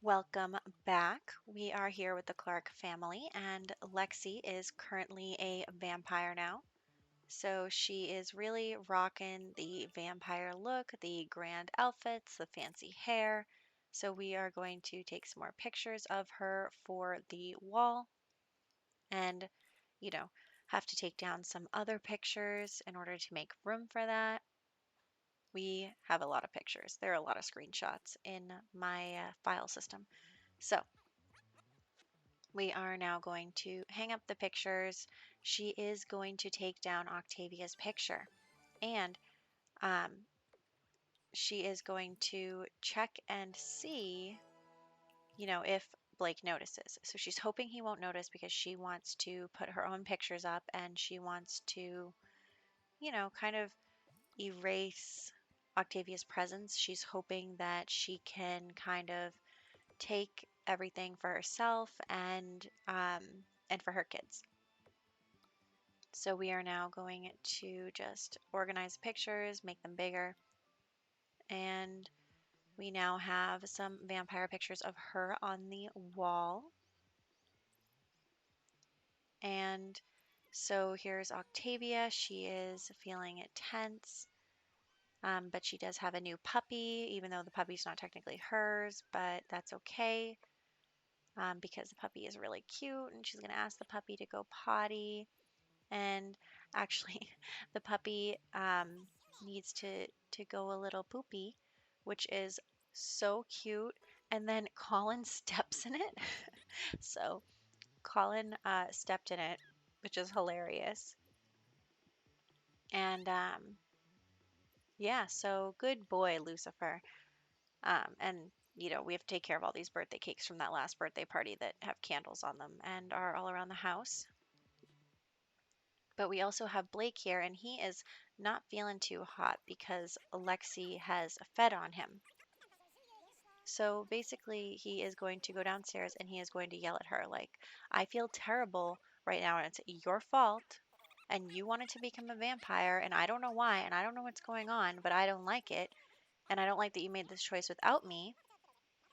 Welcome back. We are here with the Clarke family, and Lexie is currently a vampire now. So she is really rocking the vampire look, the grand outfits, the fancy hair. So we are going to take some more pictures of her for the wall and, you know, have to take down some other pictures in order to make room for that. We have a lot of pictures. There are a lot of screenshots in my file system. So we are now going to hang up the pictures. She is going to take down Octavia's picture and um, she is going to check and see, if Blake notices. So she's hoping he won't notice because she wants to put her own pictures up and she wants to, kind of erase Octavia's presence. She's hoping that she can kind of take everything for herself and for her kids. So we are now going to just organize pictures, make them bigger, and we now have some vampire pictures of her on the wall. And so here's Octavia. She is feeling tense, but she does have a new puppy, even though the puppy's not technically hers, but that's okay because the puppy is really cute and she's going to ask the puppy to go potty. And actually, the puppy needs to go a little poopy, which is so cute. And then Colin steps in it. So Colin stepped in it, which is hilarious. And yeah, so good boy, Lucifer. And we have to take care of all these birthday cakes from that last birthday party that have candles on them and are all around the house. But we also have Blake here, and he is not feeling too hot because Lexie has fed on him. So basically, he is going to go downstairs and he is going to yell at her, like, I feel terrible right now, and it's your fault. And you wanted to become a vampire, and I don't know why, and I don't know what's going on, but I don't like it. And I don't like that you made this choice without me.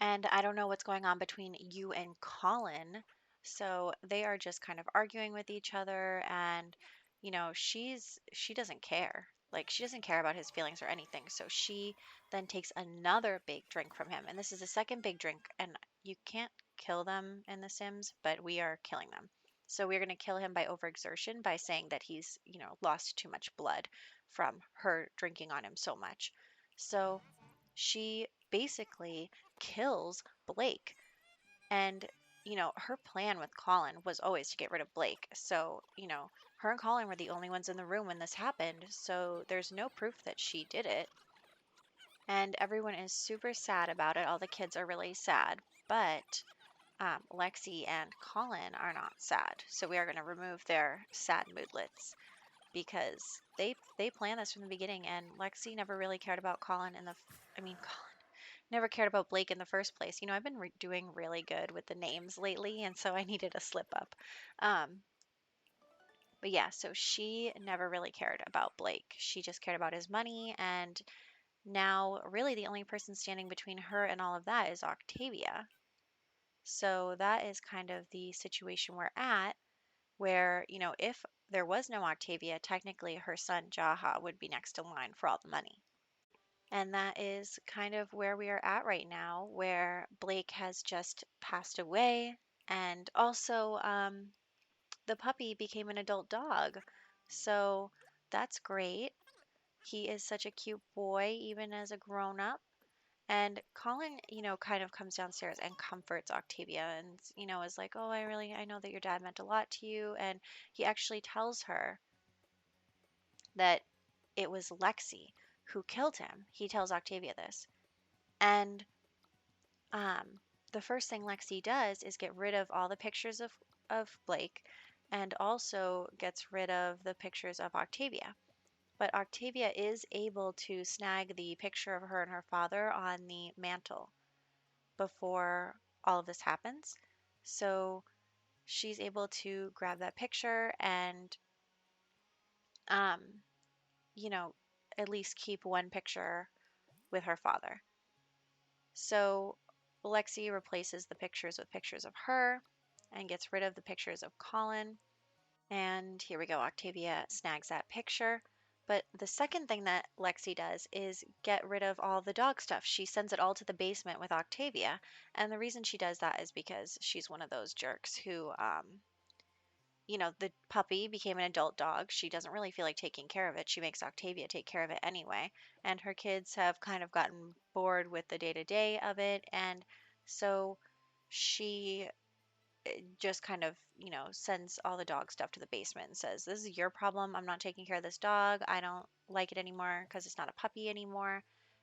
And I don't know what's going on between you and Colin. So they are just kind of arguing with each other and she doesn't care. Like she doesn't care about his feelings or anything. So she then takes another big drink from him. And this is the second big drink and you can't kill them in The Sims, but we are killing them. So we're going to kill him by overexertion by saying that he's, lost too much blood from her drinking on him so much. So she basically kills Blake. And, her plan with Colin was always to get rid of Blake. So, her and Colin were the only ones in the room when this happened. So there's no proof that she did it. And everyone is super sad about it. All the kids are really sad. But Lexie and Colin are not sad. So we are going to remove their sad moodlets because they planned this from the beginning. And Lexie never really cared about Colin Colin never cared about Blake in the first place. I've been doing really good with the names lately, and so I needed a slip up. Um, but yeah, so she never really cared about Blake. She just cared about his money, and now really the only person standing between her and all of that is Octavia. So that is kind of the situation we're at, where, if there was no Octavia, technically her son Jaha would be next in line for all the money. And that is kind of where we are at right now, where Blake has just passed away. And also, the puppy became an adult dog. So that's great. He is such a cute boy, even as a grown up. And Colin, kind of comes downstairs and comforts Octavia and, is like, oh, I know that your dad meant a lot to you. And he actually tells her that it was Lexie who killed him. He tells Octavia this. And um, the first thing Lexie does is get rid of all the pictures of Blake and also gets rid of the pictures of Octavia. But Octavia is able to snag the picture of her and her father on the mantle before all of this happens. So she's able to grab that picture and, um, you know, at least keep one picture with her father. So Lexie replaces the pictures with pictures of her and gets rid of the pictures of Colin. And here we go. Octavia snags that picture. But the second thing that Lexie does is get rid of all the dog stuff. She sends it all to the basement with Octavia. And the reason she does that is because she's one of those jerks who, the puppy became an adult dog. She doesn't really feel like taking care of it. She makes Octavia take care of it anyway. And her kids have kind of gotten bored with the day to day of it. And so she just kind of, sends all the dog stuff to the basement and says, "This is your problem. I'm not taking care of this dog. I don't like it anymore because it's not a puppy anymore.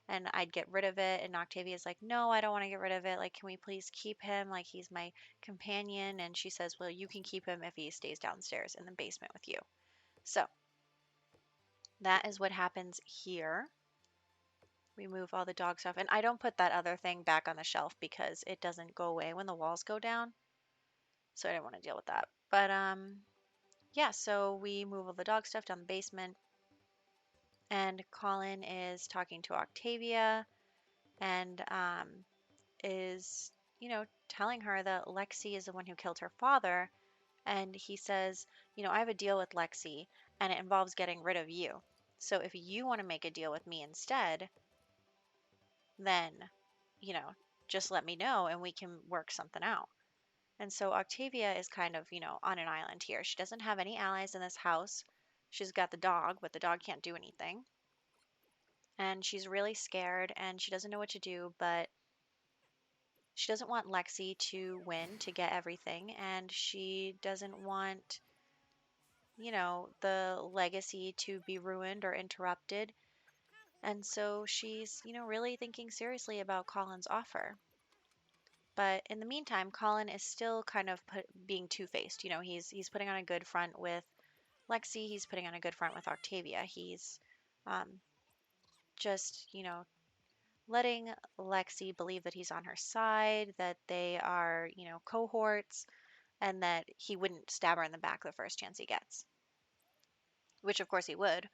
And I'd get rid of it." And Octavia's like, "No, I don't want to get rid of it. Like, can we please keep him? Like, he's my companion." And she says, "Well, you can keep him if he stays downstairs in the basement with you." So that is what happens here. We move all the dog stuff. And I don't put that other thing back on the shelf because it doesn't go away when the walls go down. So I didn't want to deal with that. But yeah, so we move all the dog stuff down the basement, and Colin is talking to Octavia and is, telling her that Lexie is the one who killed her father. And he says, "I have a deal with Lexie, and it involves getting rid of you. So if you want to make a deal with me instead, then, you know, just let me know and we can work something out." And so Octavia is kind of, on an island here. She doesn't have any allies in this house. She's got the dog, but the dog can't do anything. And she's really scared and she doesn't know what to do, but she doesn't want Lexie to win to get everything. And she doesn't want, the legacy to be ruined or interrupted. And so she's, really thinking seriously about Colin's offer. But in the meantime, Colin is still kind of being two-faced. He's putting on a good front with Lexie. He's putting on a good front with Octavia. He's um, just, letting Lexie believe that he's on her side, that they are, cohorts, and that he wouldn't stab her in the back the first chance he gets, which of course he would.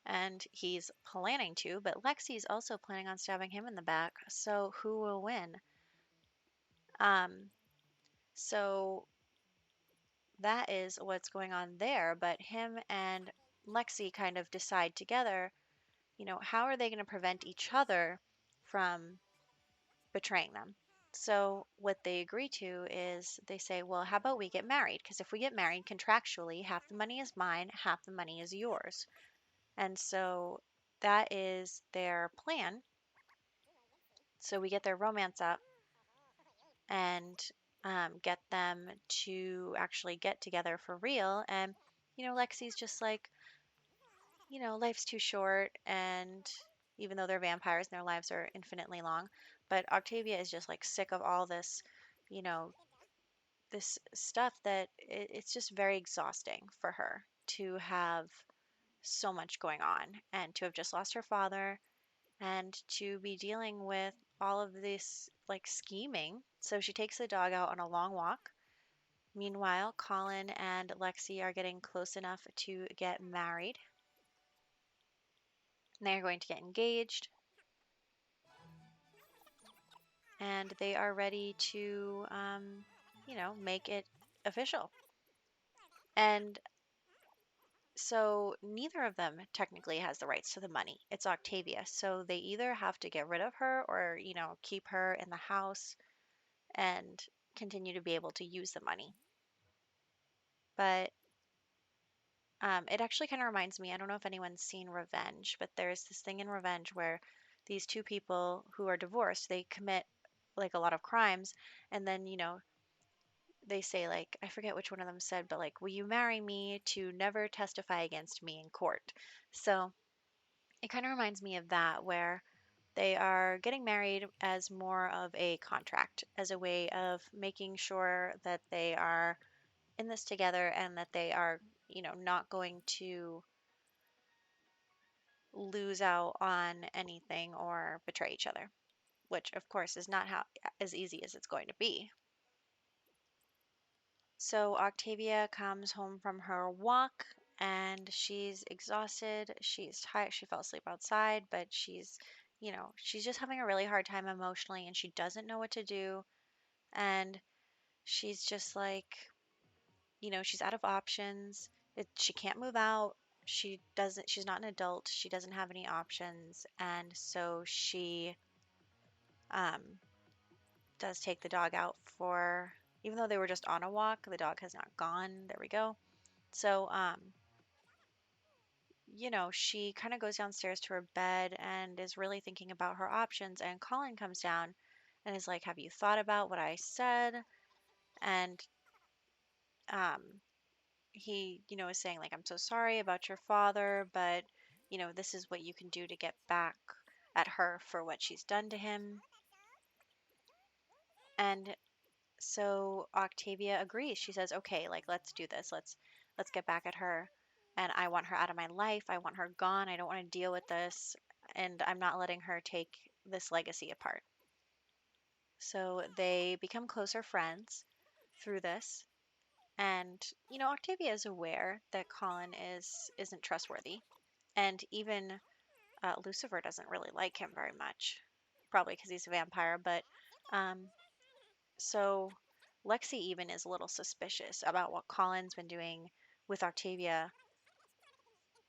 And he's planning to, but Lexie's also planning on stabbing him in the back. So who will win? Um, so that is what's going on there. But him and Lexie kind of decide together, how are they going to prevent each other from betraying them? So what they agree to is they say, well, how about we get married? Because if we get married contractually, half the money is mine, half the money is yours. And so that is their plan. So we get their romance up and get them to actually get together for real. And, Lexie's just like, life's too short. And even though they're vampires and their lives are infinitely long, but Octavia is just like sick of all this, you know, this stuff that it's just very exhausting for her to have so much going on and to have just lost her father and to be dealing with all of this like scheming. So she takes the dog out on a long walk. Meanwhile, Colin and Lexie are getting close enough to get married. They're going to get engaged and they are ready to, make it official. And so neither of them technically has the rights to the money. It's Octavia. So they either have to get rid of her or, keep her in the house and continue to be able to use the money. But it actually kind of reminds me, I don't know if anyone's seen Revenge, but there's this thing in Revenge where these two people who are divorced, they commit like a lot of crimes and then, they say like I forget which one of them said, but like, "Will you marry me to never testify against me in court?" So it kind of reminds me of that, where they are getting married as more of a contract, as a way of making sure that they are in this together and that they are, not going to lose out on anything or betray each other, which of course is not how as easy as it's going to be. So Octavia comes home from her walk and she's exhausted. She's tired. She fell asleep outside, but she's she's just having a really hard time emotionally and she doesn't know what to do. And she's just like, she's out of options. She can't move out. She's not an adult. She doesn't have any options. And so she um, does take the dog out for, even though they were just on a walk, the dog has not gone. There we go. So, she kind of goes downstairs to her bed and is really thinking about her options. And Colin comes down and is like, "Have you thought about what I said?" And um, he, is saying, like, "I'm so sorry about your father, but, this is what you can do to get back at her for what she's done to him." And so Octavia agrees. She says, "Okay, like, let's do this. Let's get back at her. And I want her out of my life. I want her gone. I don't want to deal with this. And I'm not letting her take this legacy apart." So they become closer friends through this. And, Octavia is aware that Colin isn't trustworthy. And even Lucifer doesn't really like him very much, probably because he's a vampire. But um, so Lexie even is a little suspicious about what Colin's been doing with Octavia,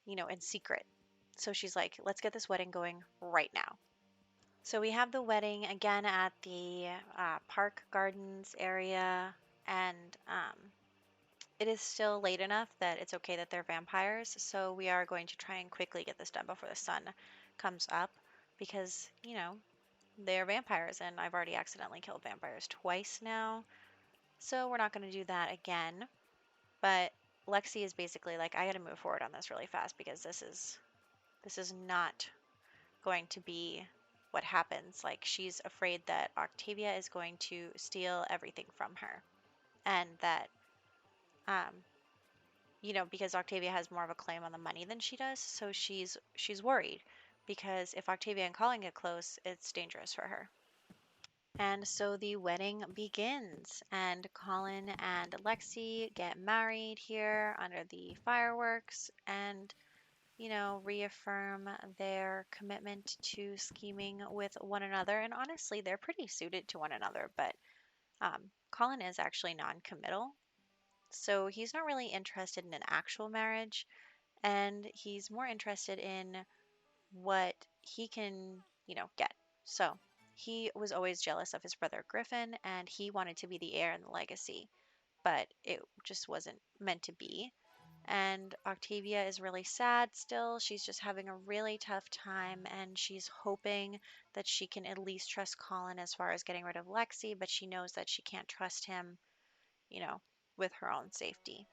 in secret. So she's like, "Let's get this wedding going right now." So we have the wedding again at the park gardens area, and it is still late enough that it's okay that they're vampires. So we are going to try and quickly get this done before the sun comes up because, they're vampires, and I've already accidentally killed vampires twice now. So we're not going to do that again. But Lexi is basically like, "I got to move forward on this really fast because this is not going to be what happens." Like, she's afraid that Octavia is going to steal everything from her, and that um, because Octavia has more of a claim on the money than she does, so she's worried because if Octavia and Colin get close, it's dangerous for her. And so the wedding begins, and Colin and Lexi get married here under the fireworks and, reaffirm their commitment to scheming with one another. And honestly, they're pretty suited to one another, but Colin is actually non-committal. So he's not really interested in an actual marriage, and he's more interested in what he can, get. So he was always jealous of his brother Griffin, and he wanted to be the heir in the legacy, but it just wasn't meant to be. And Octavia is really sad still. She's just having a really tough time, and she's hoping that she can at least trust Colin as far as getting rid of Lexi, but she knows that she can't trust him, you know, with her own safety.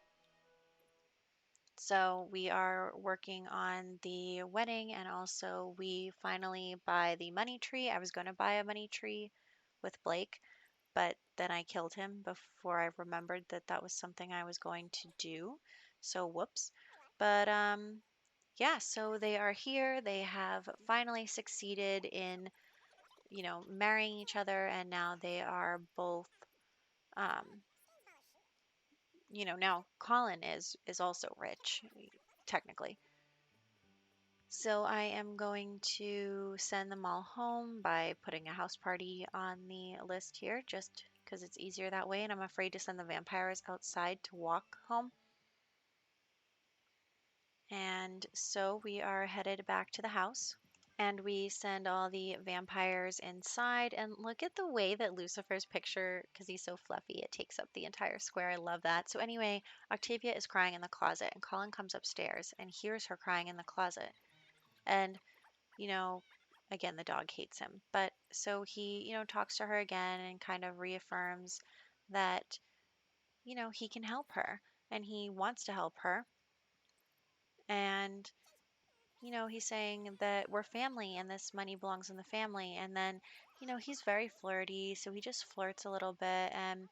So we are working on the wedding, and also we finally buy the money tree. I was going to buy a money tree with Blake, but then I killed him before I remembered that that was something I was going to do. So whoops. But yeah, so they are here. They have finally succeeded in, marrying each other, and now they are both um, now Colin is also rich technically. So I am going to send them all home by putting a house party on the list here, just because it's easier that way, and I'm afraid to send the vampires outside to walk home. And so we are headed back to the house, and we send all the vampires inside. And look at the way that Lucifer's picture, because he's so fluffy, it takes up the entire square. I love that. So anyway, Octavia is crying in the closet, and Colin comes upstairs and hears her crying in the closet. And you know, again, the dog hates him. But so he, talks to her again and kind of reaffirms that, he can help her and he wants to help her. And, he's saying that we're family and this money belongs in the family. And then, he's very flirty. So he just flirts a little bit. And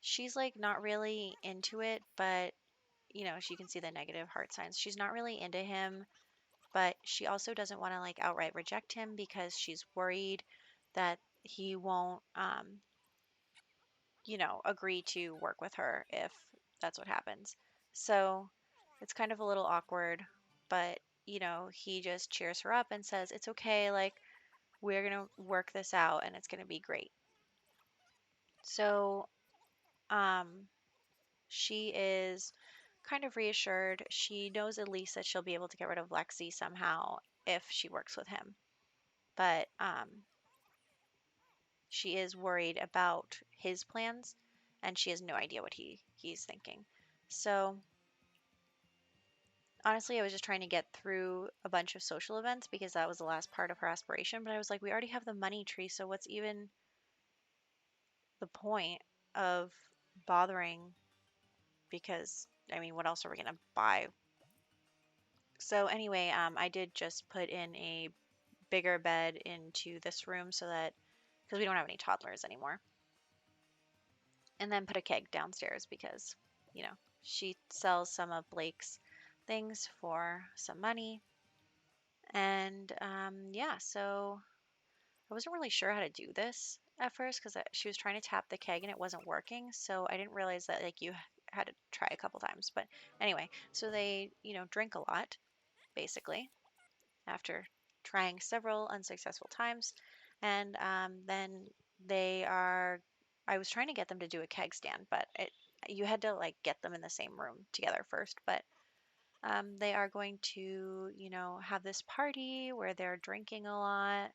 she's like not really into it, but, she can see the negative heart signs. She's not really into him, but she also doesn't want to like outright reject him because she's worried that he won't agree to work with her if that's what happens. So it's kind of a little awkward, but he just cheers her up and says, "It's okay, like we're going to work this out and it's going to be great." So, um she is kind of reassured. She knows at least that she'll be able to get rid of Lexie somehow if she works with him. But she is worried about his plans and she has no idea what he's thinking. So, honestly, I was just trying to get through a bunch of social events because that was the last part of her aspiration. But I was like, we already have the money tree, so what's even the point of bothering? Because, I mean, what else are we going to buy? So, anyway, I did just put in a bigger bed into this room so that, because we don't have any toddlers anymore, and then put a keg downstairs because, you know, she sells some of Blake's things for some money. And yeah, so I wasn't really sure how to do this at first because she was trying to tap the keg and it wasn't working. So I didn't realize that like you had to try a couple times. But anyway, so they, drink a lot basically after trying several unsuccessful times. And then I was trying to get them to do a keg stand, but you had to like get them in the same room together first. But they are going to, have this party where they're drinking a lot.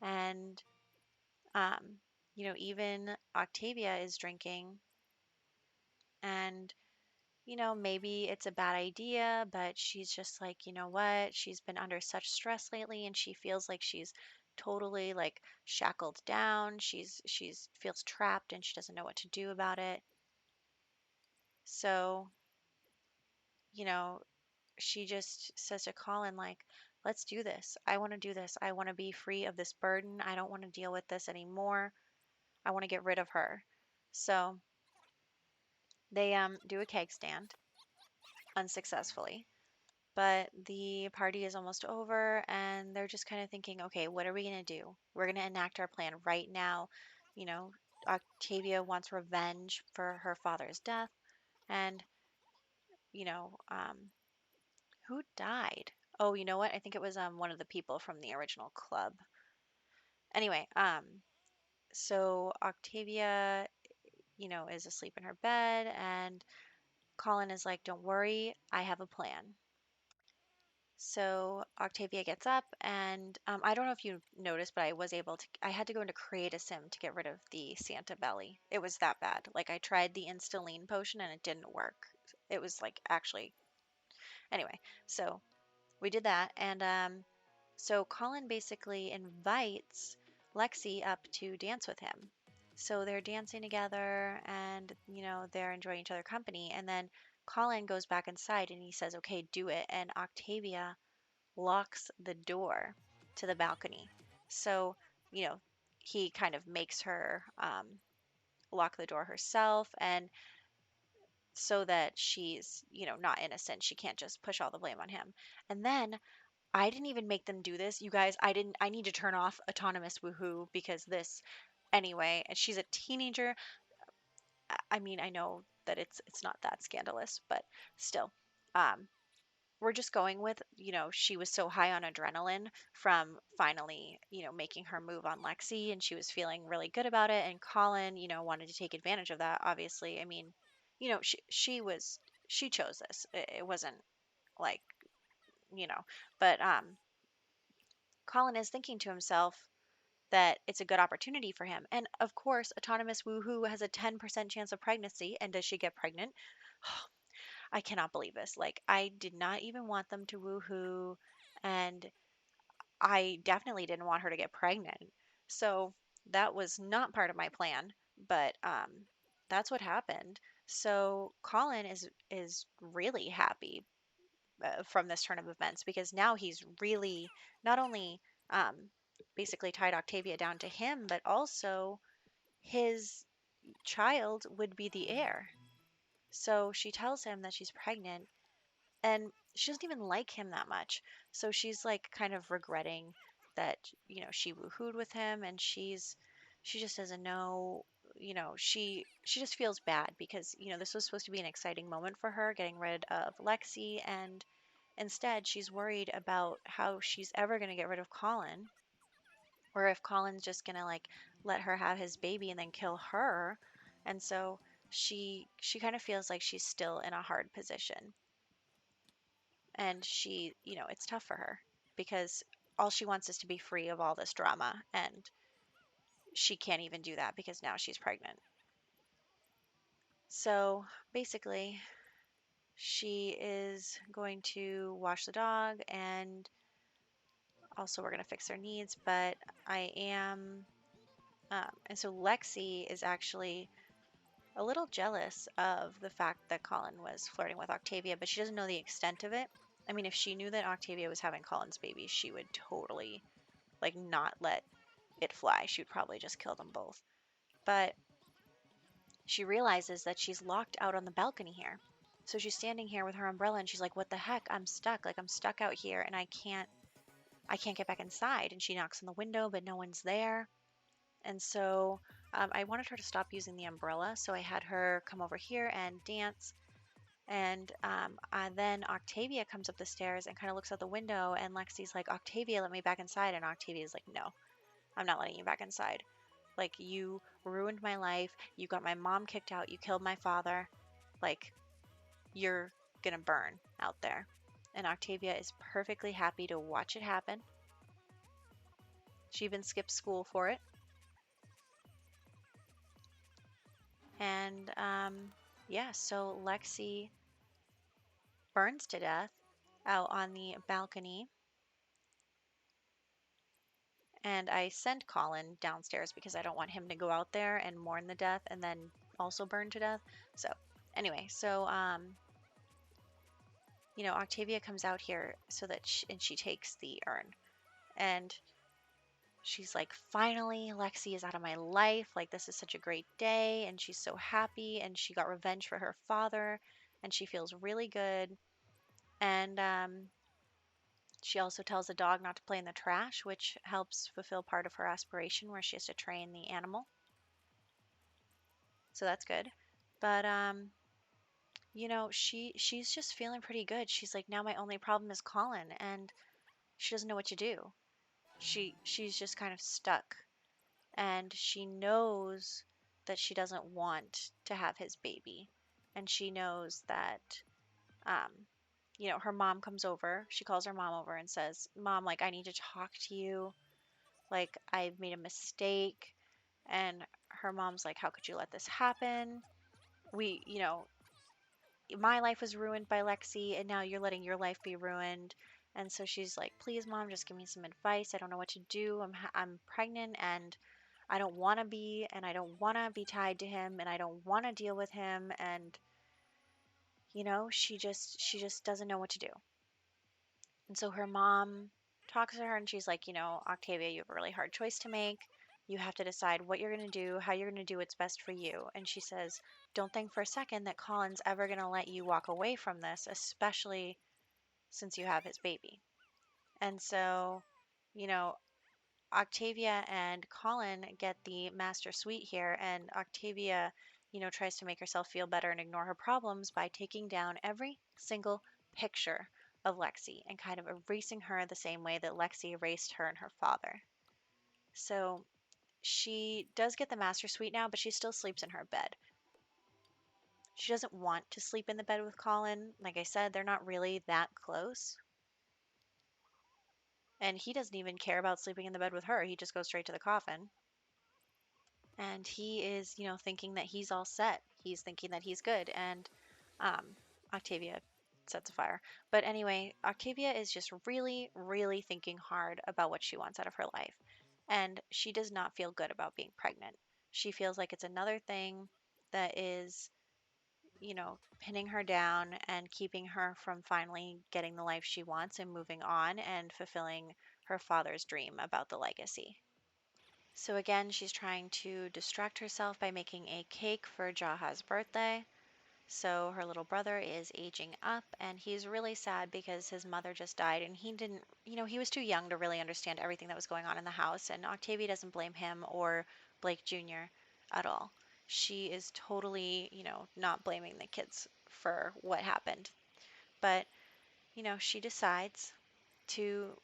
And, um, even Octavia is drinking. And maybe it's a bad idea, but she's just like, you know what? She's been under such stress lately and she feels like she's totally like shackled down. She's feels trapped and she doesn't know what to do about it. So, you know, she just says to Colin like, "Let's do this. I want to do this. I want to be free of this burden. I don't want to deal with this anymore. I want to get rid of her." So, they do a keg stand unsuccessfully. But the party is almost over and they're just kind of thinking, okay, what are we going to do? We're going to enact our plan right now. You know, Octavia wants revenge for her father's death. And, you know, um, who died? Oh, you know what? I think it was one of the people from the original club. Anyway, so Octavia, is asleep in her bed and Colin is like, don't worry, I have a plan. So Octavia gets up, and I don't know if you noticed, but I had to go into Create a Sim to get rid of the Santa belly. It was that bad. Like, I tried the Instaline potion and it didn't work. It was like actually, anyway, so we did that. And so Colin basically invites Lexie up to dance with him. So they're dancing together and, they're enjoying each other company. And then Colin goes back inside and he says, okay, do it. And Octavia locks the door to the balcony. So, you know, he kind of makes her lock the door herself and so that she's, not innocent. She can't just push all the blame on him. And then I didn't even make them do this. You guys, I need to turn off autonomous woohoo because this anyway, and she's a teenager. I mean, I know that it's not that scandalous, but still. Um, we're just going with, she was so high on adrenaline from finally, making her move on Lexie and she was feeling really good about it. And Colin, wanted to take advantage of that, obviously. I mean, she chose this. It wasn't like, you know, but Colin is thinking to himself that it's a good opportunity for him. And of course, autonomous woohoo has a 10% chance of pregnancy. And does she get pregnant? I cannot believe this. Like, I did not even want them to woohoo, and I definitely didn't want her to get pregnant. So that was not part of my plan, but that's what happened. So Colin is really happy from this turn of events because now he's really not only um, basically tied Octavia down to him, but also his child would be the heir. So she tells him that she's pregnant and she doesn't even like him that much. So she's like kind of regretting that, she woohooed with him and she just doesn't know, she just feels bad because, this was supposed to be an exciting moment for her getting rid of Lexie and Instead, she's worried about how she's ever going to get rid of Colin, or if Colin's just going to like let her have his baby and then kill her. And so she kind of feels like she's still in a hard position. And it's tough for her because all she wants is to be free of all this drama, and she can't even do that because now she's pregnant. So basically, she is going to wash the dog, and also we're going to fix their needs. But I am, and so Lexie is actually a little jealous of the fact that Colin was flirting with Octavia, but she doesn't know the extent of it. I mean, if she knew that Octavia was having Colin's baby, she would totally like not let it fly. She would probably just kill them both. But she realizes that she's locked out on the balcony here. So she's standing here with her umbrella and she's like, "What the heck? I'm stuck. Like I'm stuck out here and I can't get back inside." And she knocks on the window, but no one's there. And so I wanted her to stop using the umbrella, so I had her come over here and dance. And then Octavia comes up the stairs and kind of looks out the window, and Lexie's like, "Octavia, let me back inside." And Octavia's like, "No, I'm not letting you back inside. Like, you ruined my life. You got my mom kicked out. You killed my father. Like, you're gonna burn out there." And Octavia is perfectly happy to watch it happen. She even skips school for it. And yeah, so Lexie burns to death out on the balcony. And I sent Colin downstairs because I don't want him to go out there and mourn the death and then also burn to death. So anyway, Octavia comes out here so that she takes the urn. And she's like, "Finally, Lexie is out of my life. Like, this is such a great day." And she's so happy. And she got revenge for her father. And she feels really good. And she also tells the dog not to play in the trash, which helps fulfill part of her aspiration where she has to train the animal. So that's good. But she's just feeling pretty good. She's like, "Now my only problem is Colin," and she doesn't know what to do. She's just kind of stuck, and she knows that she doesn't want to have his baby, and she knows that um her mom comes over. She calls her mom over and says, "Mom, like I need to talk to you. Like I've made a mistake." And her mom's like, "How could you let this happen? We, my life was ruined by Lexie, and now you're letting your life be ruined." And so she's like, "Please, mom, just give me some advice. I don't know what to do. I'm pregnant, and I don't want to be, and I don't want to be tied to him, and I don't want to deal with him." And she just doesn't know what to do. And so her mom talks to her, and she's like, "Octavia, you have a really hard choice to make. You have to decide what you're going to do, how you're going to do what's best for you." And she says, "Don't think for a second that Colin's ever going to let you walk away from this, especially since you have his baby." And so, you know, Octavia and Colin get the master suite here, and Octavia, tries to make herself feel better and ignore her problems by taking down every single picture of Lexie and kind of erasing her the same way that Lexie erased her and her father. So she does get the master suite now, but she still sleeps in her bed. She doesn't want to sleep in the bed with Colin. Like I said, they're not really that close. And he doesn't even care about sleeping in the bed with her. He just goes straight to the coffin. And he is, thinking that he's all set. He's thinking that he's good. And um, Octavia sets a fire. But anyway, Octavia is just really, really thinking hard about what she wants out of her life. And she does not feel good about being pregnant. She feels like it's another thing that is, pinning her down and keeping her from finally getting the life she wants and moving on and fulfilling her father's dream about the legacy. So again, she's trying to distract herself by making a cake for Jaha's birthday. So her little brother is aging up, and he's really sad because his mother just died, and he didn't, he was too young to really understand everything that was going on in the house. And Octavia doesn't blame him or Blake Jr. at all. She is totally, not blaming the kids for what happened. But she decides to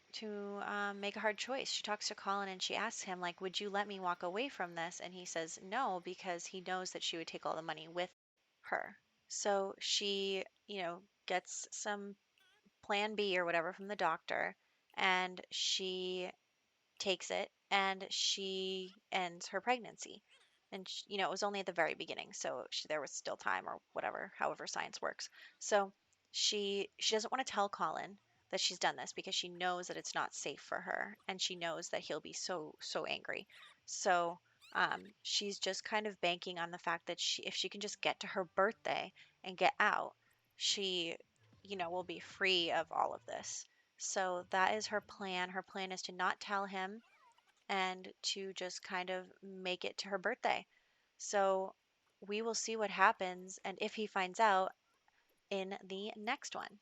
make a hard choice. She talks to Colin and she asks him, like, would you let me walk away from this? And he says no, because he knows that she would take all the money with her. So she, gets some plan B or whatever from the doctor, and she takes it and she ends her pregnancy. And it was only at the very beginning, so there was still time or whatever, however science works. So she doesn't want to tell Colin that she's done this because she knows that it's not safe for her, and she knows that he'll be so angry. So she's just kind of banking on the fact that if she can just get to her birthday and get out, she will be free of all of this. So that is her plan. Her plan is to not tell him and to just kind of make it to her birthday. So we will see what happens and if he finds out in the next one.